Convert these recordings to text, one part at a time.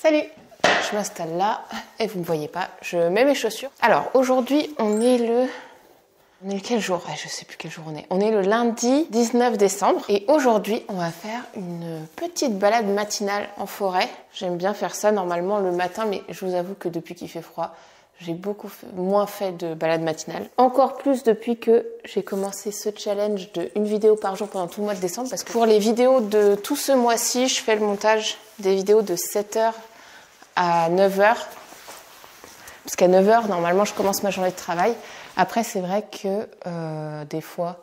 Salut! Je m'installe là et vous ne me voyez pas, je mets mes chaussures. Alors aujourd'hui on est quel jour? Je sais plus quel jour on est. On est le lundi 19 décembre et aujourd'hui on va faire une petite balade matinale en forêt. J'aime bien faire ça normalement le matin, mais je vous avoue que depuis qu'il fait froid, j'ai beaucoup moins fait de balade matinale. Encore plus depuis que j'ai commencé ce challenge de une vidéo par jour pendant tout le mois de décembre. Parce que pour les vidéos de tout ce mois-ci, je fais le montage des vidéos de 7h à 9h. Parce qu'à 9h, normalement, je commence ma journée de travail. Après, c'est vrai que des fois,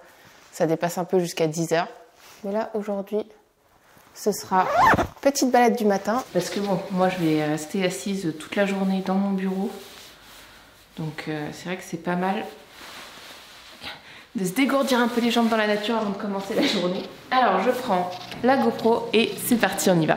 ça dépasse un peu jusqu'à 10h. Mais là, aujourd'hui, ce sera petite balade du matin. Parce que bon, moi, je vais rester assise toute la journée dans mon bureau. Donc c'est vrai que c'est pas mal de se dégourdir un peu les jambes dans la nature avant de commencer la journée. Alors je prends la GoPro et c'est parti, on y va.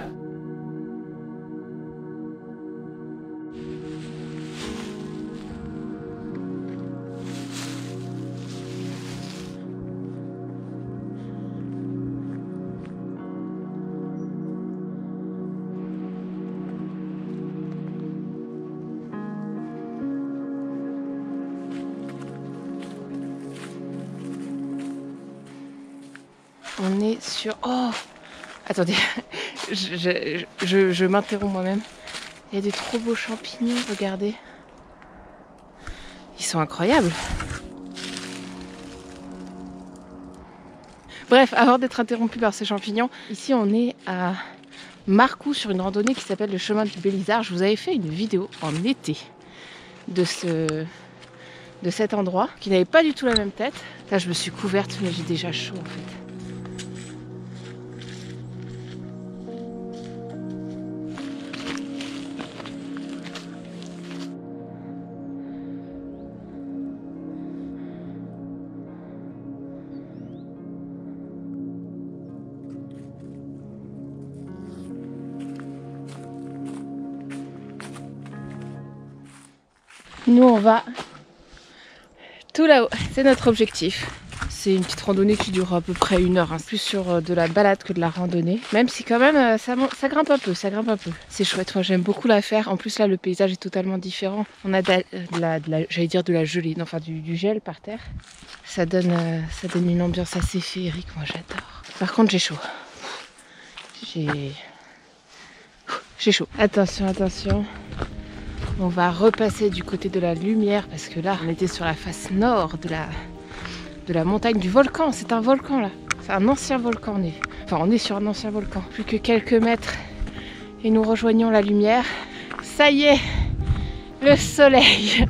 On est sur... Oh! Attendez, je m'interromps moi-même. Il y a des trop beaux champignons, regardez. Ils sont incroyables. Bref, avant d'être interrompu par ces champignons, ici on est à Marcoux sur une randonnée qui s'appelle le chemin du Bélisard. Je vous avais fait une vidéo en été de cet endroit qui n'avait pas du tout la même tête. Là je me suis couverte mais j'ai déjà chaud en fait. Nous on va tout là-haut, c'est notre objectif. C'est une petite randonnée qui dure à peu près 1 heure, hein. Plus sur de la balade que de la randonnée. Même si quand même ça grimpe un peu, C'est chouette, moi j'aime beaucoup la faire. En plus là le paysage est totalement différent. On a j'allais dire de la gelée, non, enfin du gel par terre. Ça donne une ambiance assez féerique, moi j'adore. Par contre j'ai chaud. J'ai chaud. Attention, attention. On va repasser du côté de la lumière parce que là, on était sur la face nord de la montagne du volcan. C'est un volcan là. C'est un ancien volcan. On est sur un ancien volcan. Plus que quelques mètres et nous rejoignons la lumière. Ça y est, le soleil.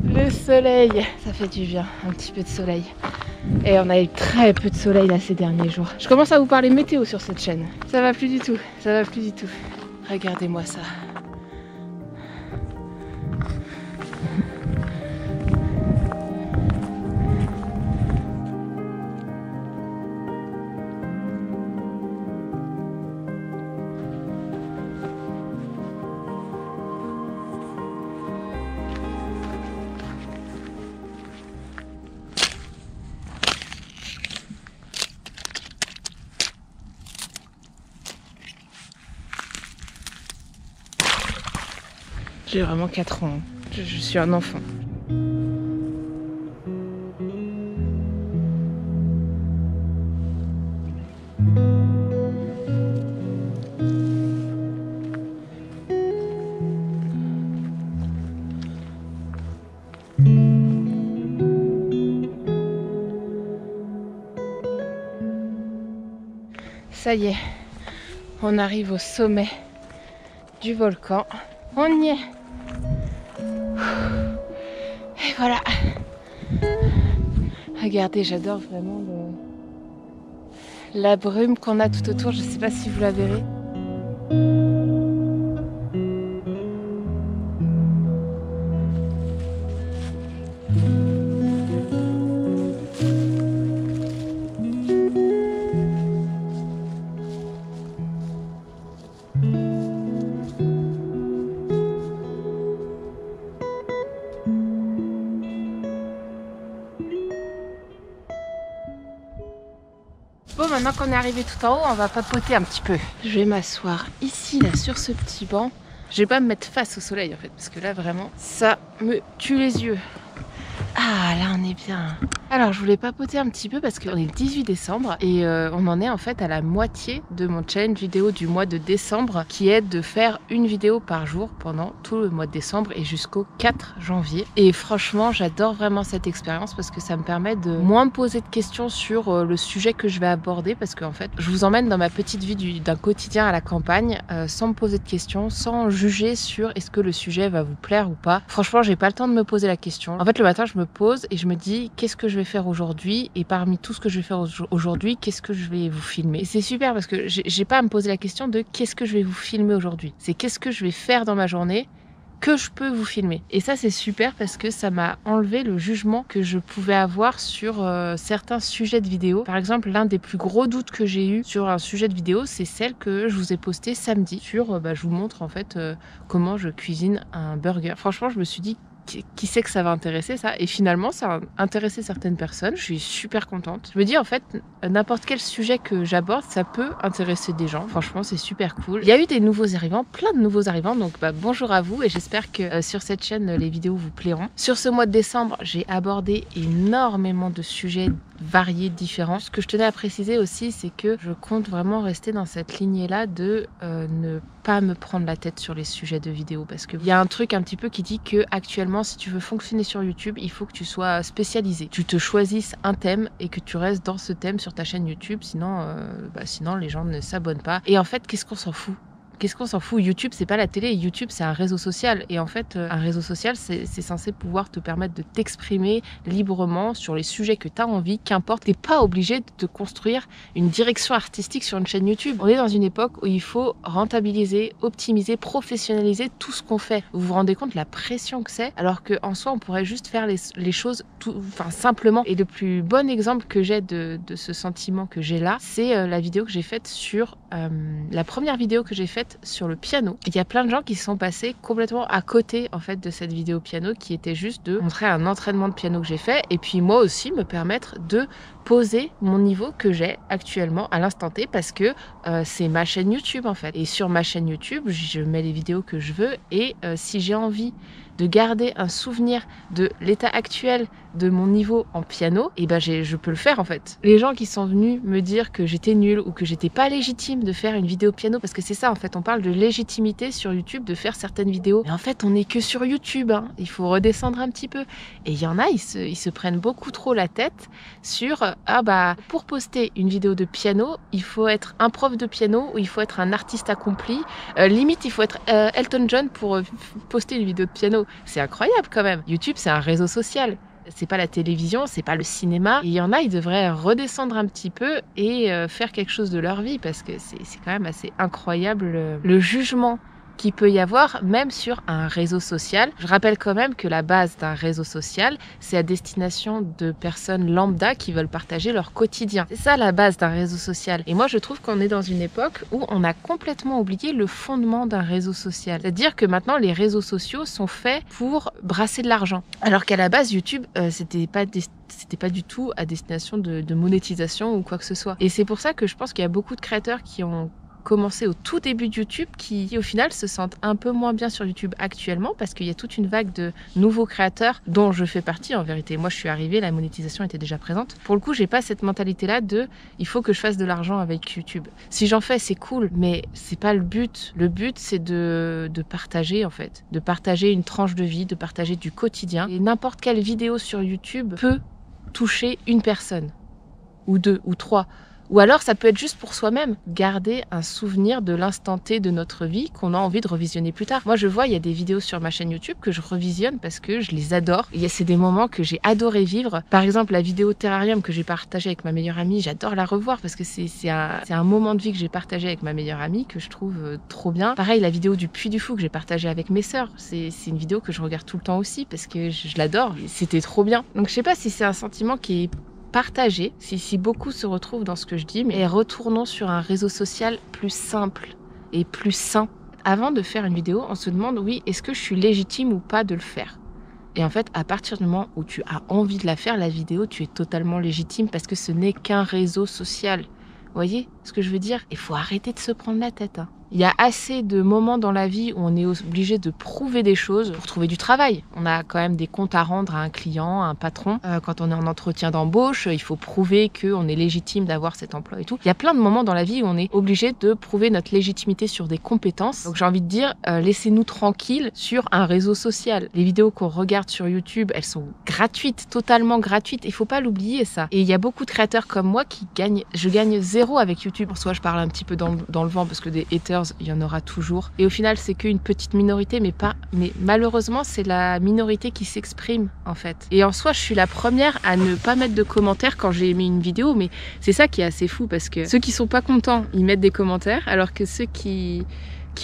Le soleil. Ça fait du bien, un petit peu de soleil. Et on a eu très peu de soleil là ces derniers jours. Je commence à vous parler météo sur cette chaîne. Ça va plus du tout. Ça va plus du tout. Regardez-moi ça. J'ai vraiment 4 ans, je suis un enfant. Ça y est, on arrive au sommet du volcan. On y est. Et voilà. Regardez, j'adore vraiment la brume qu'on a tout autour. Je ne sais pas si vous la verrez. Bon, maintenant qu'on est arrivé tout en haut, on va papoter un petit peu. Je vais m'asseoir ici, là, sur ce petit banc. Je vais pas me mettre face au soleil en fait, parce que là vraiment, ça me tue les yeux. Ah, là on est bien. Alors je voulais papoter un petit peu parce qu'on est le 18 décembre et on en est en fait à la moitié de mon challenge vidéo du mois de décembre qui est de faire une vidéo par jour pendant tout le mois de décembre et jusqu'au 4 janvier. Et franchement j'adore vraiment cette expérience parce que ça me permet de moins me poser de questions sur le sujet que je vais aborder parce qu'en fait je vous emmène dans ma petite vie d'un quotidien à la campagne sans me poser de questions, sans juger sur est-ce que le sujet va vous plaire ou pas. Franchement j'ai pas le temps de me poser la question. En fait le matin je me pose et je me dis qu'est-ce que je vais faire aujourd'hui et parmi tout ce que je vais faire aujourd'hui, qu'est-ce que je vais vous filmer. Et c'est super parce que j'ai pas à me poser la question de qu'est-ce que je vais vous filmer aujourd'hui. C'est qu'est-ce que je vais faire dans ma journée que je peux vous filmer. Et ça c'est super parce que ça m'a enlevé le jugement que je pouvais avoir sur certains sujets de vidéo. Par exemple, l'un des plus gros doutes que j'ai eu sur un sujet de vidéo, c'est celle que je vous ai postée samedi sur, je vous montre en fait comment je cuisine un burger. Franchement, je me suis dit qui sait que ça va intéresser ça, et finalement ça a intéressé certaines personnes. Je suis super contente. Je me dis en fait n'importe quel sujet que j'aborde ça peut intéresser des gens. Franchement c'est super cool. Il y a eu des nouveaux arrivants, plein de nouveaux arrivants, donc bonjour à vous et j'espère que sur cette chaîne les vidéos vous plairont. Sur ce mois de décembre j'ai abordé énormément de sujets variés, différents. Ce que je tenais à préciser aussi c'est que je compte vraiment rester dans cette lignée là de ne pas me prendre la tête sur les sujets de vidéo parce qu'il y a un truc un petit peu qui dit que actuellement si tu veux fonctionner sur YouTube il faut que tu sois spécialisé, tu te choisisses un thème et que tu restes dans ce thème sur ta chaîne YouTube, sinon les gens ne s'abonnent pas. Et en fait qu'est-ce qu'on s'en fout? Qu'est-ce qu'on s'en fout? YouTube, c'est pas la télé. YouTube, c'est un réseau social. Et en fait, un réseau social, c'est censé pouvoir te permettre de t'exprimer librement sur les sujets que tu as envie, qu'importe. T'es pas obligé de te construire une direction artistique sur une chaîne YouTube. On est dans une époque où il faut rentabiliser, optimiser, professionnaliser tout ce qu'on fait. Vous vous rendez compte de la pression que c'est? Alors qu'en soi, on pourrait juste faire les choses simplement. Et le plus bon exemple que j'ai de ce sentiment que j'ai là, c'est la vidéo que j'ai faite sur... la première vidéo que j'ai faite sur le piano. Il y a plein de gens qui sont passés complètement à côté en fait de cette vidéo piano qui était juste de montrer un entraînement de piano que j'ai fait et puis moi aussi me permettre de poser mon niveau que j'ai actuellement à l'instant T parce que c'est ma chaîne YouTube en fait. Et sur ma chaîne YouTube, je mets les vidéos que je veux et si j'ai envie de garder un souvenir de l'état actuel de mon niveau en piano, et je peux le faire en fait. Les gens qui sont venus me dire que j'étais nulle ou que j'étais pas légitime de faire une vidéo piano, parce que c'est ça en fait, on parle de légitimité sur YouTube de faire certaines vidéos. Mais en fait, on n'est que sur YouTube, hein. Il faut redescendre un petit peu. Et il y en a, ils se prennent beaucoup trop la tête sur pour poster une vidéo de piano, il faut être un prof de piano ou il faut être un artiste accompli. Limite, il faut être Elton John pour poster une vidéo de piano. C'est incroyable quand même. YouTube, c'est un réseau social. C'est pas la télévision, c'est pas le cinéma. Et il y en a, ils devraient redescendre un petit peu et faire quelque chose de leur vie parce que c'est quand même assez incroyable le jugement qu'il peut y avoir même sur un réseau social. Je rappelle quand même que la base d'un réseau social, c'est à destination de personnes lambda qui veulent partager leur quotidien. C'est ça la base d'un réseau social. Et moi, je trouve qu'on est dans une époque où on a complètement oublié le fondement d'un réseau social. C'est-à-dire que maintenant, les réseaux sociaux sont faits pour brasser de l'argent. Alors qu'à la base, YouTube, c'était pas du tout à destination de monétisation ou quoi que ce soit. Et c'est pour ça que je pense qu'il y a beaucoup de créateurs qui ont commencé au tout début de YouTube qui au final se sentent un peu moins bien sur YouTube actuellement parce qu'il y a toute une vague de nouveaux créateurs dont je fais partie en vérité. Moi je suis arrivée, la monétisation était déjà présente. Pour le coup j'ai pas cette mentalité là de il faut que je fasse de l'argent avec YouTube. Si j'en fais c'est cool mais c'est pas le but. Le but c'est de partager en fait, de partager une tranche de vie, de partager du quotidien. Et n'importe quelle vidéo sur YouTube peut toucher une personne ou deux ou trois. Ou alors ça peut être juste pour soi-même, garder un souvenir de l'instant T de notre vie qu'on a envie de revisionner plus tard. Moi je vois, il y a des vidéos sur ma chaîne YouTube que je revisionne parce que je les adore. C'est des moments que j'ai adoré vivre. Par exemple la vidéo Terrarium que j'ai partagée avec ma meilleure amie, j'adore la revoir parce que c'est un moment de vie que j'ai partagé avec ma meilleure amie que je trouve trop bien. Pareil la vidéo du Puy du Fou que j'ai partagée avec mes sœurs, c'est une vidéo que je regarde tout le temps aussi parce que je l'adore, c'était trop bien. Donc je sais pas si c'est un sentiment qui est partagé, si beaucoup se retrouvent dans ce que je dis, mais retournons sur un réseau social plus simple et plus sain. Avant de faire une vidéo, on se demande, oui, est-ce que je suis légitime ou pas de le faire? Et en fait, à partir du moment où tu as envie de la faire, la vidéo, tu es totalement légitime parce que ce n'est qu'un réseau social. Vous voyez, Ce que je veux dire, il faut arrêter de se prendre la tête. Hein. Il y a assez de moments dans la vie où on est obligé de prouver des choses pour trouver du travail. On a quand même des comptes à rendre à un client, à un patron. Quand on est en entretien d'embauche, il faut prouver qu'on est légitime d'avoir cet emploi et tout. Il y a plein de moments dans la vie où on est obligé de prouver notre légitimité sur des compétences. Donc j'ai envie de dire, laissez-nous tranquilles sur un réseau social. Les vidéos qu'on regarde sur YouTube, elles sont gratuites, totalement gratuites. Il faut pas l'oublier ça. Et il y a beaucoup de créateurs comme moi qui gagnent. Je gagne zéro avec YouTube. Soit je parle un petit peu dans le vent parce que des haters, il y en aura toujours. Et au final, c'est qu'une petite minorité, mais malheureusement, c'est la minorité qui s'exprime, en fait. Et en soi, je suis la première à ne pas mettre de commentaires quand j'ai aimé une vidéo, mais c'est ça qui est assez fou, parce que ceux qui sont pas contents, ils mettent des commentaires, alors que ceux qui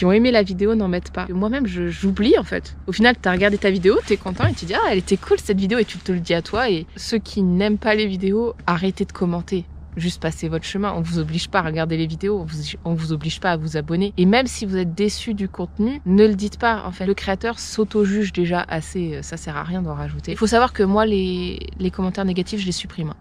ont aimé la vidéo n'en mettent pas. Moi-même, j'oublie, en fait. Au final, t'as regardé ta vidéo, t'es content, et tu dis « Ah, elle était cool, cette vidéo », et tu te le dis à toi. Et ceux qui n'aiment pas les vidéos, arrêtez de commenter. Juste passez votre chemin, on vous oblige pas à regarder les vidéos, on vous oblige pas à vous abonner. Et même si vous êtes déçu du contenu, ne le dites pas. En fait, le créateur s'auto-juge déjà assez, ça sert à rien d'en rajouter. Il faut savoir que moi, les commentaires négatifs, je les supprime.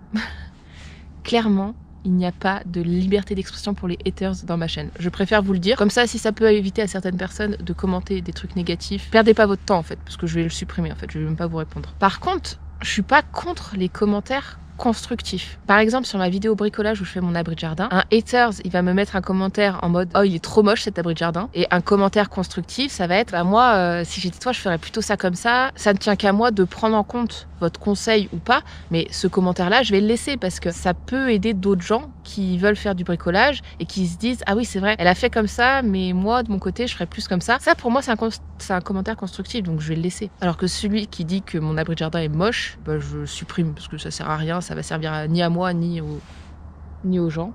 Clairement, il n'y a pas de liberté d'expression pour les haters dans ma chaîne. Je préfère vous le dire. Comme ça, si ça peut éviter à certaines personnes de commenter des trucs négatifs, perdez pas votre temps en fait, parce que je vais le supprimer en fait, je vais même pas vous répondre. Par contre, je suis pas contre les commentaires constructif. Par exemple, sur ma vidéo bricolage où je fais mon abri de jardin, un haters, il va me mettre un commentaire en mode « Oh, il est trop moche cet abri de jardin ». Et un commentaire constructif, ça va être « Bah moi, si j'étais toi, je ferais plutôt ça comme ça. Ça ne tient qu'à moi de prendre en compte votre conseil ou pas. Mais ce commentaire-là, je vais le laisser parce que ça peut aider d'autres gens qui veulent faire du bricolage et qui se disent « Ah oui, c'est vrai, elle a fait comme ça, mais moi, de mon côté, je ferais plus comme ça. » Ça, pour moi, c'est un commentaire constructif, donc je vais le laisser. Alors que celui qui dit que mon abri de jardin est moche, bah, je le supprime parce que ça sert à rien. Ça va servir ni à moi ni aux gens.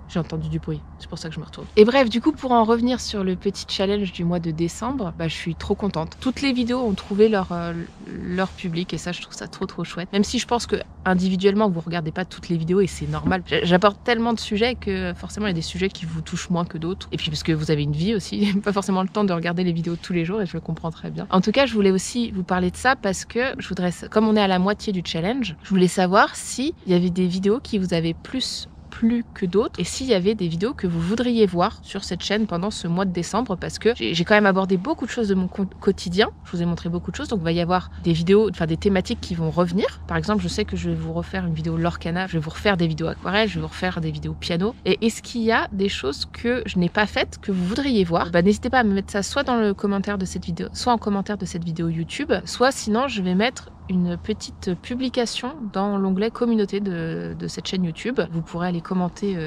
J'ai entendu du bruit, c'est pour ça que je me retourne. Et bref, du coup, pour en revenir sur le petit challenge du mois de décembre, bah, je suis trop contente. Toutes les vidéos ont trouvé leur public et ça, je trouve ça trop chouette. Même si je pense que individuellement, vous regardez pas toutes les vidéos et c'est normal. J'apporte tellement de sujets que forcément, il y a des sujets qui vous touchent moins que d'autres. Et puis parce que vous avez une vie aussi, pas forcément le temps de regarder les vidéos tous les jours et je le comprends très bien. En tout cas, je voulais aussi vous parler de ça parce que je voudrais, comme on est à la moitié du challenge, je voulais savoir s'il y avait des vidéos qui vous avaient plus que d'autres et s'il y avait des vidéos que vous voudriez voir sur cette chaîne pendant ce mois de décembre parce que j'ai quand même abordé beaucoup de choses de mon quotidien, je vous ai montré beaucoup de choses, donc il va y avoir des vidéos, enfin des thématiques qui vont revenir. Par exemple, je sais que je vais vous refaire une vidéo Lorcana, je vais vous refaire des vidéos aquarelles, je vais vous refaire des vidéos piano. Et est-ce qu'il y a des choses que je n'ai pas faites que vous voudriez voir? Bah, n'hésitez pas à me mettre ça soit dans le commentaire de cette vidéo, soit en commentaire de cette vidéo YouTube, soit sinon je vais mettre une petite publication dans l'onglet communauté de cette chaîne YouTube. Vous pourrez aller commenter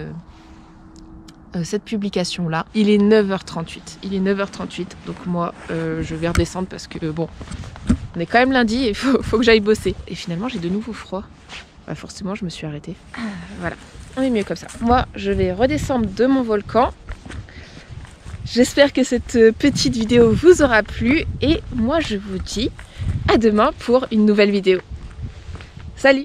cette publication là. Il est 9h38. Donc moi je vais redescendre parce que bon, on est quand même lundi et il faut que j'aille bosser. Et finalement j'ai de nouveau froid. Bah, forcément je me suis arrêtée. Voilà, on est mieux comme ça. Moi je vais redescendre de mon volcan. J'espère que cette petite vidéo vous aura plu et moi je vous dis à demain pour une nouvelle vidéo. Salut!